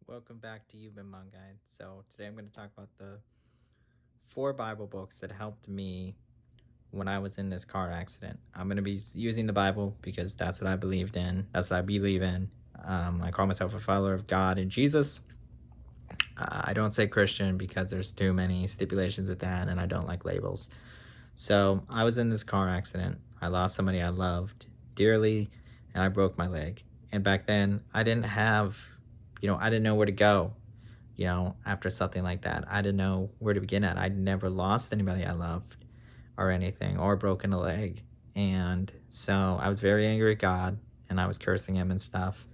Welcome back to You've Been Mom Guide. So today I'm going to talk about the 4 Bible books that helped me when I was in this car accident. I'm going to be using the Bible because that's what I believed in. That's what I believe in. I call myself a follower of God and Jesus. I don't say Christian because there's too many stipulations with that, and I don't like labels. So I was in this car accident. I lost somebody I loved dearly, and I broke my leg. And back then, I didn't know where to go. After something like that, I didn't know where to begin at. I'd never lost anybody I loved or anything, or broken a leg. And so I was very angry at God, and I was cursing him and stuff.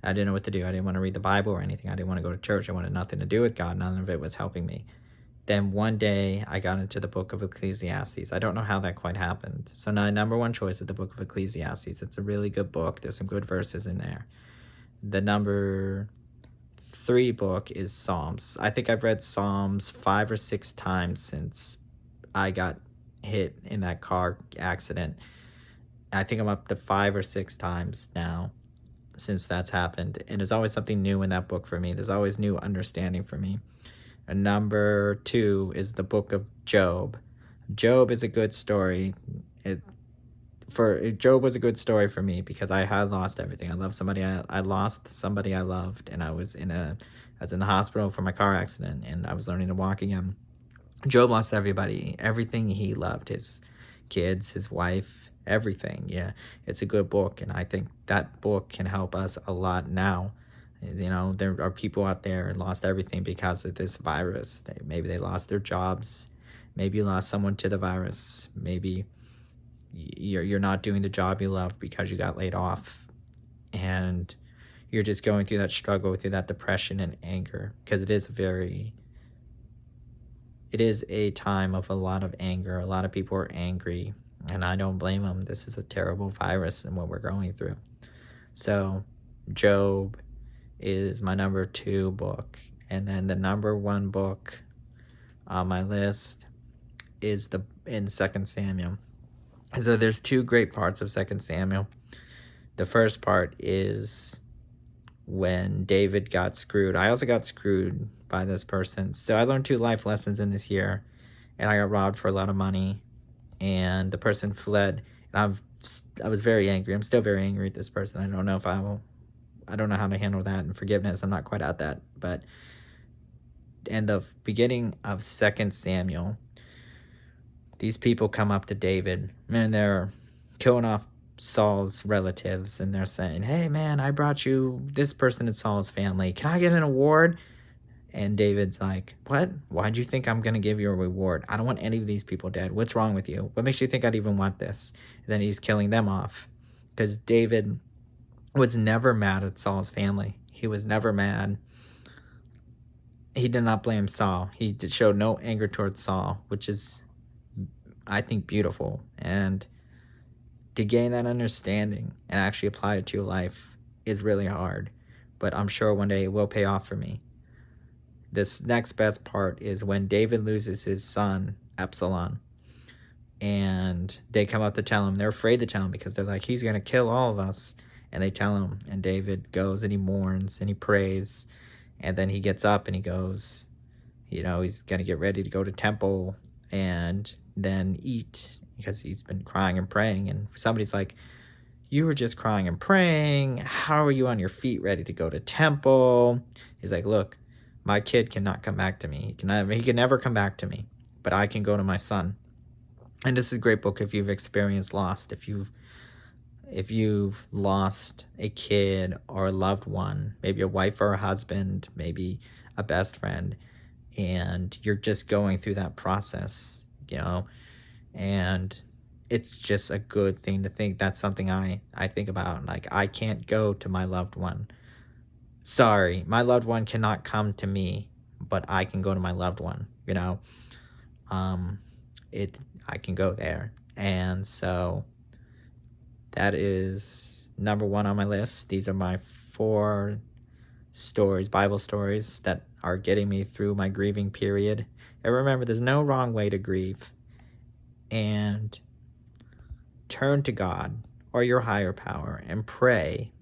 I didn't know what to do. I didn't want to read the Bible or anything. I didn't want to go to church. I wanted nothing to do with God. None of it was helping me. Then one day I got into the book of Ecclesiastes. I don't know how that quite happened. So my number one choice is the book of Ecclesiastes. It's a really good book. There's some good verses in there. The number 3 book is Psalms. I think I've read Psalms 5 or 6 times since I got hit in that car accident. I think I'm up to 5 or 6 times now since that's happened. And there's always something new in that book for me. There's always new understanding for me. And number 2 is the book of Job. Job is a good story. Job was a good story for me because I had lost everything. I lost somebody I loved, and I was in the hospital for my car accident, and I was learning to walk again. Job lost everything he loved, his kids, his wife, everything. Yeah, it's a good book, and I think that book can help us a lot now. There are people out there and lost everything because of this virus. Maybe they lost their jobs. Maybe you lost someone to the virus. Maybe you're not doing the job you love because you got laid off, and you're just going through that struggle, through that depression and anger, because it is a time of a lot of anger. A lot of people are angry, and I don't blame them. This is a terrible virus and what we're going through. So Job is my number 2 book, and then the number 1 book on my list is in 2 Samuel. So there's 2 great parts of 2 Samuel. The first part is when David got screwed. I also got screwed by this person. So I learned 2 life lessons in this year, and I got robbed for a lot of money, and the person fled. And I was very angry. I'm still very angry at this person. I don't know how to handle that and forgiveness. I'm not quite at that. But in the beginning of 2 Samuel, these people come up to David, and they're killing off Saul's relatives, and they're saying, "Hey, man, I brought you this person in Saul's family. Can I get an award?" And David's like, "What? Why'd you think I'm going to give you a reward? I don't want any of these people dead. What's wrong with you? What makes you think I'd even want this?" And then he's killing them off, because David was never mad at Saul's family. He was never mad. He did not blame Saul. He showed no anger towards Saul, which is, I think, beautiful. And to gain that understanding and actually apply it to your life is really hard, but I'm sure one day it will pay off for me. This next best part is when David loses his son, Absalom, and they come up to tell him. They're afraid to tell him because they're like, he's going to kill all of us. And they tell him, and David goes and he mourns and he prays, and then he gets up and he goes, he's going to get ready to go to temple and then eat, because he's been crying and praying. And somebody's like, "You were just crying and praying. How are you on your feet ready to go to temple?" He's like, "Look, my kid cannot come back to me. He can never come back to me, but I can go to my son." And this is a great book if you've experienced loss, if you've lost a kid or a loved one, maybe a wife or a husband, maybe a best friend, and you're just going through that process, and it's just a good thing to think. That's something I think about. Like, I can't go to my loved one. Sorry, my loved one cannot come to me, but I can go to my loved one, I can go there. And so that is number 1 on my list. These are my 4 stories, Bible stories, that are getting me through my grieving period. And remember, there's no wrong way to grieve. And turn to God or your higher power and pray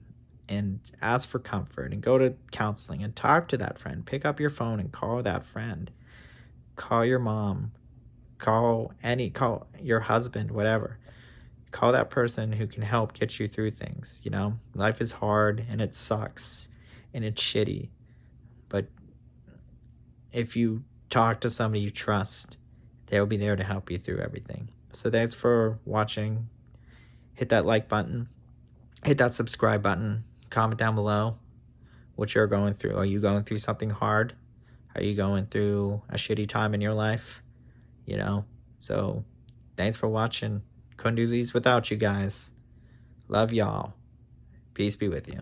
and ask for comfort and go to counseling and talk to that friend. Pick up your phone and call that friend. Call your mom. Call your husband, whatever. Call that person who can help get you through things, you know? Life is hard and it sucks and it's shitty. But if you talk to somebody you trust, they'll be there to help you through everything. So thanks for watching. Hit that like button. Hit that subscribe button. Comment down below what you're going through. Are you going through something hard? Are you going through a shitty time in your life? You know? So thanks for watching. Couldn't do these without you guys. Love y'all. Peace be with you.